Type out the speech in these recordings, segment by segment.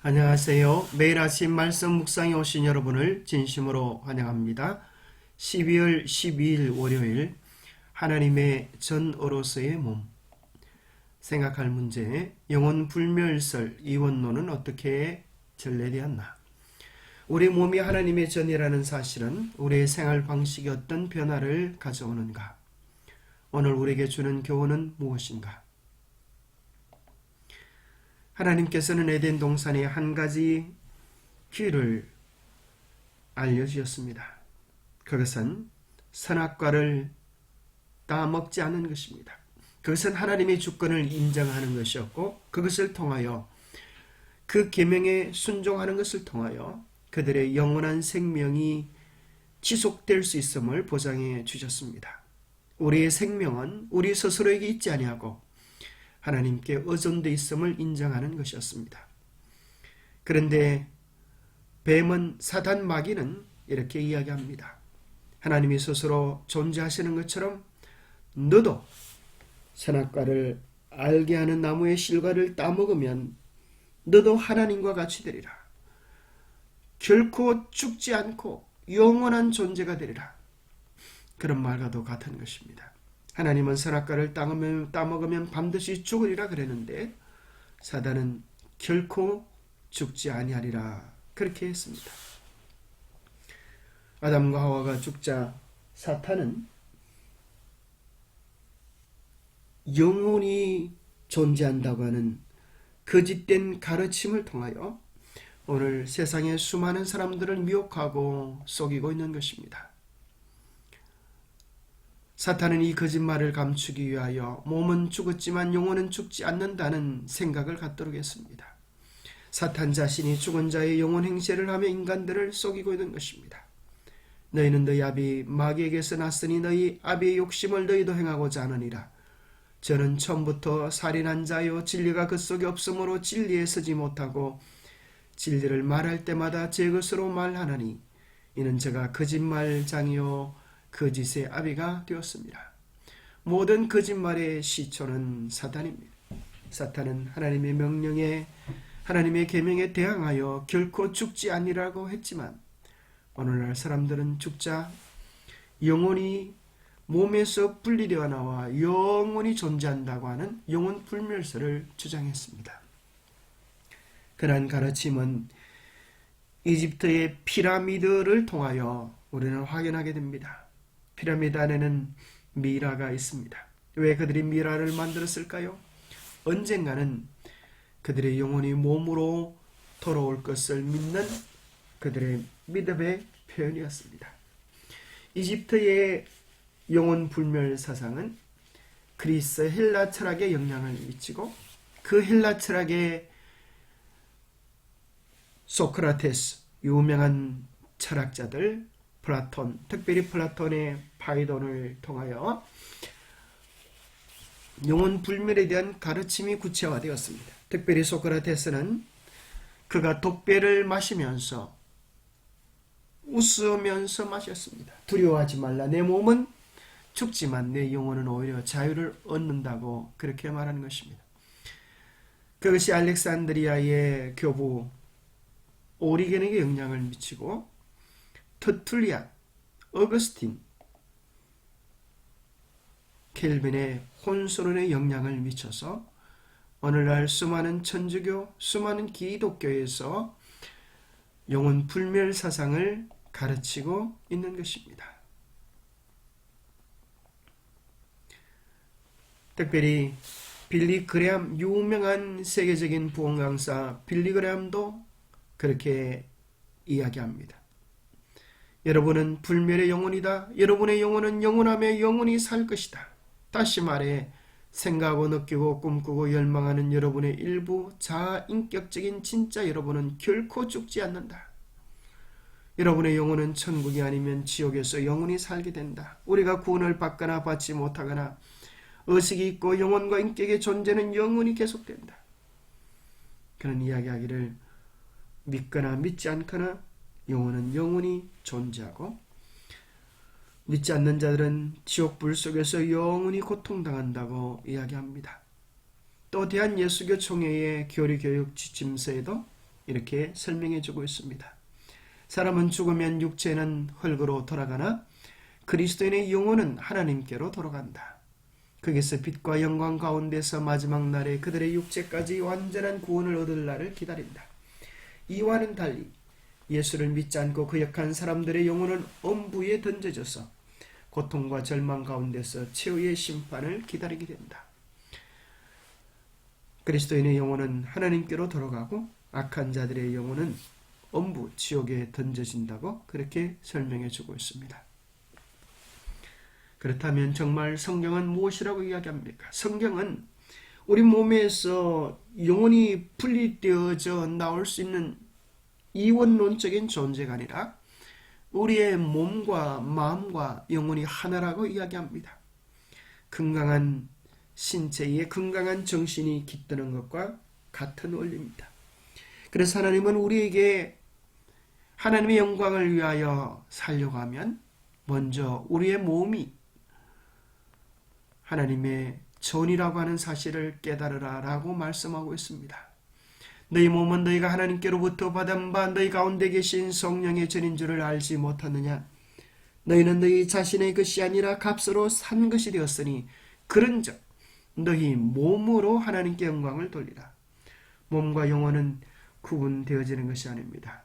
안녕하세요. 매일 아침 말씀 묵상에 오신 여러분을 진심으로 환영합니다. 12월 12일 월요일 하나님의 전어로서의 몸 생각할 문제 영혼 불멸설 이원론은 어떻게 전래되었나. 우리 몸이 하나님의 전이라는 사실은 우리의 생활 방식에 어떤 변화를 가져오는가. 오늘 우리에게 주는 교훈은 무엇인가. 하나님께서는 에덴 동산에 한 가지 길을 알려주셨습니다. 그것은 선악과를 따먹지 않는 것입니다. 그것은 하나님의 주권을 인정하는 것이었고 그것을 통하여 그 계명에 순종하는 것을 통하여 그들의 영원한 생명이 지속될 수 있음을 보장해 주셨습니다. 우리의 생명은 우리 스스로에게 있지 아니하고 하나님께 의존되어 있음을 인정하는 것이었습니다. 그런데 뱀은 사단 마귀는 이렇게 이야기합니다. 하나님이 스스로 존재하시는 것처럼 너도 선악과를 알게 하는 나무의 실과를 따먹으면 너도 하나님과 같이 되리라. 결코 죽지 않고 영원한 존재가 되리라. 그런 말과도 같은 것입니다. 하나님은 선악과를 따먹으면 반드시 죽으리라 그랬는데 사단은 결코 죽지 아니하리라 그렇게 했습니다. 아담과 하와가 죽자 사탄은 영혼이 존재한다고 하는 거짓된 가르침을 통하여 오늘 세상의 수많은 사람들을 미혹하고 속이고 있는 것입니다. 사탄은 이 거짓말을 감추기 위하여 몸은 죽었지만 영혼은 죽지 않는다는 생각을 갖도록 했습니다. 사탄 자신이 죽은 자의 영혼 행세를 하며 인간들을 속이고 있는 것입니다. 너희는 너희 아비 마귀에게서 났으니 너희 아비의 욕심을 너희도 행하고자 하느니라. 저는 처음부터 살인한 자요 진리가 그 속에 없으므로 진리에 서지 못하고 진리를 말할 때마다 제 것으로 말하나니 이는 제가 거짓말장이요 거짓의 아비가 되었습니다. 모든 거짓말의 시초는 사탄입니다. 사탄은 하나님의 명령에 하나님의 계명에 대항하여 결코 죽지 아니라고 했지만 오늘날 사람들은 죽자 영혼이 몸에서 분리되어 나와 영원히 존재한다고 하는 영혼 불멸설을 주장했습니다. 그러한 가르침은 이집트의 피라미드를 통하여 우리는 확인하게 됩니다. 피라미드 안에는 미라가 있습니다. 왜 그들이 미라를 만들었을까요? 언젠가는 그들의 영혼이 몸으로 돌아올 것을 믿는 그들의 믿음의 표현이었습니다. 이집트의 영혼 불멸 사상은 그리스 헬라 철학에 영향을 미치고 그 헬라 철학의 소크라테스 유명한 철학자들 플라톤, 특별히 플라톤의 파이돈을 통하여 영혼 불멸에 대한 가르침이 구체화되었습니다. 특별히 소크라테스는 그가 독배를 마시면서 웃으면서 마셨습니다. 두려워하지 말라. 내 몸은 죽지만 내 영혼은 오히려 자유를 얻는다고 그렇게 말하는 것입니다. 그것이 알렉산드리아의 교부 오리겐에게 영향을 미치고 터툴리안, 어거스틴, 켈빈의 혼선론에 영향을 미쳐서 오늘날 수많은 천주교, 수많은 기독교에서 영혼 불멸 사상을 가르치고 있는 것입니다. 특별히 빌리 그레함, 유명한 세계적인 부흥 강사 빌리 그레함도 그렇게 이야기합니다. 여러분은 불멸의 영혼이다. 여러분의 영혼은 영원하며 영원히 살 것이다. 다시 말해 생각하고 느끼고 꿈꾸고 열망하는 여러분의 일부 자아인격적인 진짜 여러분은 결코 죽지 않는다. 여러분의 영혼은 천국이 아니면 지옥에서 영원히 살게 된다. 우리가 구원을 받거나 받지 못하거나 의식이 있고 영혼과 인격의 존재는 영원히 계속된다. 그런 이야기하기를 믿거나 믿지 않거나 영혼은 영원히 존재하고 믿지 않는 자들은 지옥불 속에서 영원히 고통당한다고 이야기합니다. 또 대한예수교 총회의 교리교육 지침서에도 이렇게 설명해 주고 있습니다. 사람은 죽으면 육체는 흙으로 돌아가나 그리스도인의 영혼은 하나님께로 돌아간다. 거기서 빛과 영광 가운데서 마지막 날에 그들의 육체까지 완전한 구원을 얻을 날을 기다린다. 이와는 달리 예수를 믿지 않고 거역한 사람들의 영혼은 엄부에 던져져서 고통과 절망 가운데서 최후의 심판을 기다리게 된다. 그리스도인의 영혼은 하나님께로 돌아가고 악한 자들의 영혼은 엄부 지옥에 던져진다고 그렇게 설명해 주고 있습니다. 그렇다면 정말 성경은 무엇이라고 이야기합니까? 성경은 우리 몸에서 영혼이 분리되어져 나올 수 있는 이원론적인 존재가 아니라 우리의 몸과 마음과 영혼이 하나라고 이야기합니다. 건강한 신체에 건강한 정신이 깃드는 것과 같은 원리입니다. 그래서 하나님은 우리에게 하나님의 영광을 위하여 살려고 하면 먼저 우리의 몸이 하나님의 전이라고 하는 사실을 깨달으라 라고 말씀하고 있습니다. 너희 몸은 너희가 하나님께로부터 받은 바 너희 가운데 계신 성령의 전인 줄을 알지 못하느냐? 너희는 너희 자신의 것이 아니라 값으로 산 것이 되었으니 그런즉 너희 몸으로 하나님께 영광을 돌리라. 몸과 영혼은 구분되어지는 것이 아닙니다.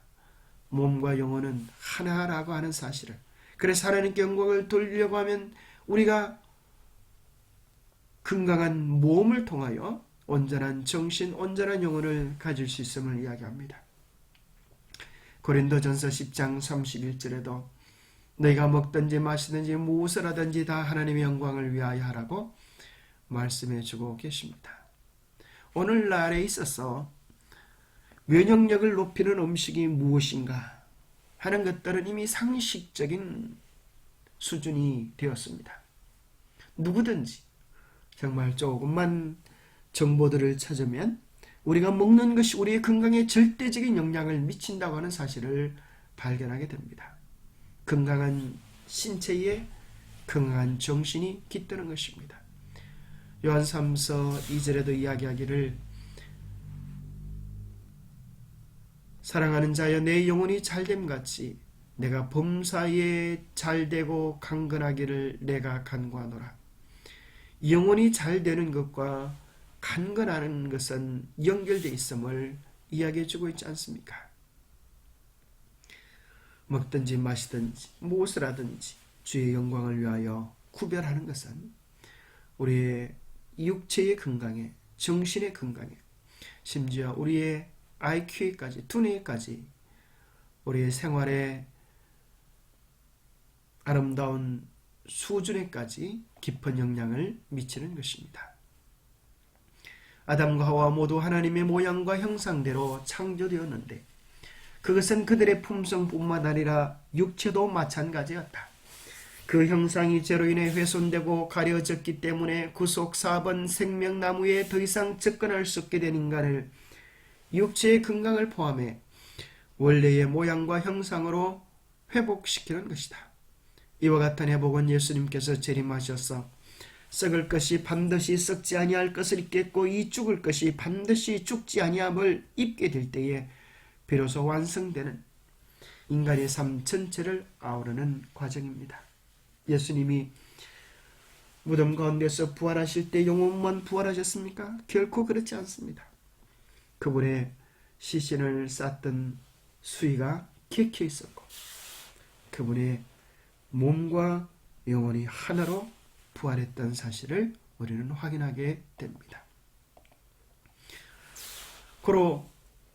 몸과 영혼은 하나라고 하는 사실을, 그래서 하나님께 영광을 돌리려고 하면 우리가 건강한 몸을 통하여 온전한 정신, 온전한 영혼을 가질 수 있음을 이야기합니다. 고린도전서 10장 31절에도 너희가 먹든지 마시든지 무엇을 하든지 다 하나님의 영광을 위하여 하라고 말씀해 주고 계십니다. 오늘날에 있어서 면역력을 높이는 음식이 무엇인가 하는 것들은 이미 상식적인 수준이 되었습니다. 누구든지 정말 조금만 정보들을 찾으면 우리가 먹는 것이 우리의 건강에 절대적인 영향을 미친다고 하는 사실을 발견하게 됩니다. 건강한 신체에 건강한 정신이 깃드는 것입니다. 요한 3서 2절에도 이야기하기를 사랑하는 자여 내 영혼이 잘됨같이 내가 범사에 잘되고 강건하기를 내가 간구하노라. 영혼이 잘되는 것과 간건하는 것은 연결되어 있음을 이야기해 주고 있지 않습니까? 먹든지 마시든지 무엇을 하든지 주의 영광을 위하여 구별하는 것은 우리의 육체의 건강에, 정신의 건강에, 심지어 우리의 IQ에까지, 두뇌에까지 우리의 생활의 아름다운 수준에까지 깊은 영향을 미치는 것입니다. 아담과 하와 모두 하나님의 모양과 형상대로 창조되었는데 그것은 그들의 품성뿐만 아니라 육체도 마찬가지였다. 그 형상이 죄로 인해 훼손되고 가려졌기 때문에 구속 4번 생명나무에 더 이상 접근할 수 없게 된 인간을 육체의 건강을 포함해 원래의 모양과 형상으로 회복시키는 것이다. 이와 같은 회복은 예수님께서 재림하셔서 썩을 것이 반드시 썩지 아니할 것을 입겠고 이 죽을 것이 반드시 죽지 아니함을 입게 될 때에 비로소 완성되는 인간의 삶 전체를 아우르는 과정입니다. 예수님이 무덤 가운데서 부활하실 때 영혼만 부활하셨습니까? 결코 그렇지 않습니다. 그분의 시신을 쌌던 수위가 켜켜 있었고 그분의 몸과 영혼이 하나로 부활했던 사실을 우리는 확인하게 됩니다. 고로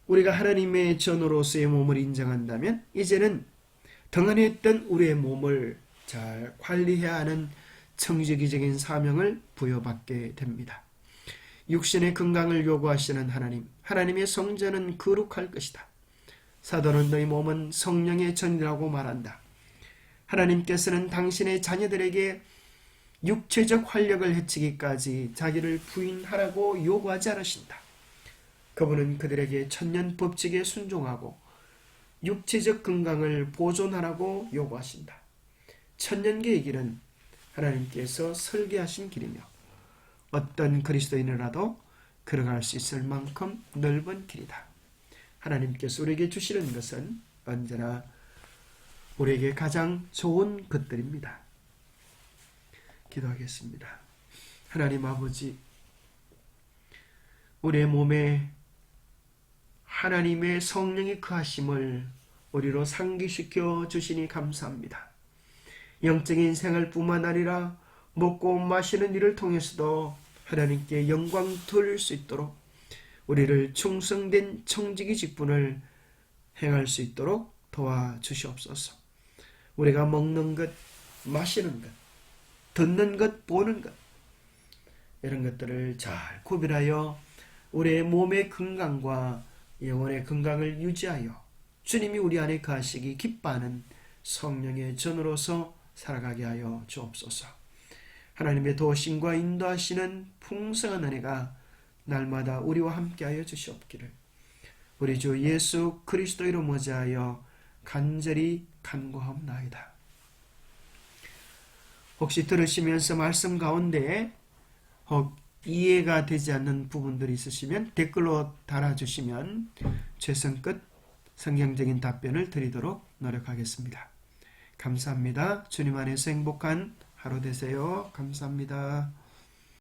우리가 하나님의 전으로서의 몸을 인정한다면 이제는 등한했던 우리의 몸을 잘 관리해야 하는 청지기적인 사명을 부여받게 됩니다. 육신의 건강을 요구하시는 하나님, 하나님의 성전은 거룩할 것이다. 사도는 너희 몸은 성령의 전이라고 말한다. 하나님께서는 당신의 자녀들에게 육체적 활력을 해치기까지 자기를 부인하라고 요구하지 않으신다. 그분은 그들에게 천년 법칙에 순종하고 육체적 건강을 보존하라고 요구하신다. 천년계의 길은 하나님께서 설계하신 길이며 어떤 그리스도인이라도 걸어갈 수 있을 만큼 넓은 길이다. 하나님께서 우리에게 주시는 것은 언제나 우리에게 가장 좋은 것들입니다. 기도하겠습니다. 하나님 아버지, 우리의 몸에 하나님의 성령의 거하심을 우리로 상기시켜 주시니 감사합니다. 영적인 생활뿐만 아니라 먹고 마시는 일을 통해서도 하나님께 영광 돌릴 수 있도록 우리를 충성된 청지기 직분을 행할 수 있도록 도와주시옵소서. 우리가 먹는 것, 마시는 것, 듣는 것, 보는 것, 이런 것들을 잘 구별하여 우리의 몸의 건강과 영혼의 건강을 유지하여 주님이 우리 안에 거하시기 기뻐하는 성령의 전으로서 살아가게 하여 주옵소서. 하나님의 도우심과 인도하시는 풍성한 은혜가 날마다 우리와 함께하여 주시옵기를 우리 주 예수 그리스도로 모자하여 간절히 간구하옵나이다. 혹시 들으시면서 말씀 가운데 이해가 되지 않는 부분들이 있으시면 댓글로 달아주시면 최선끝 성경적인 답변을 드리도록 노력하겠습니다. 감사합니다. 주님 안에서 행복한 하루 되세요. 감사합니다.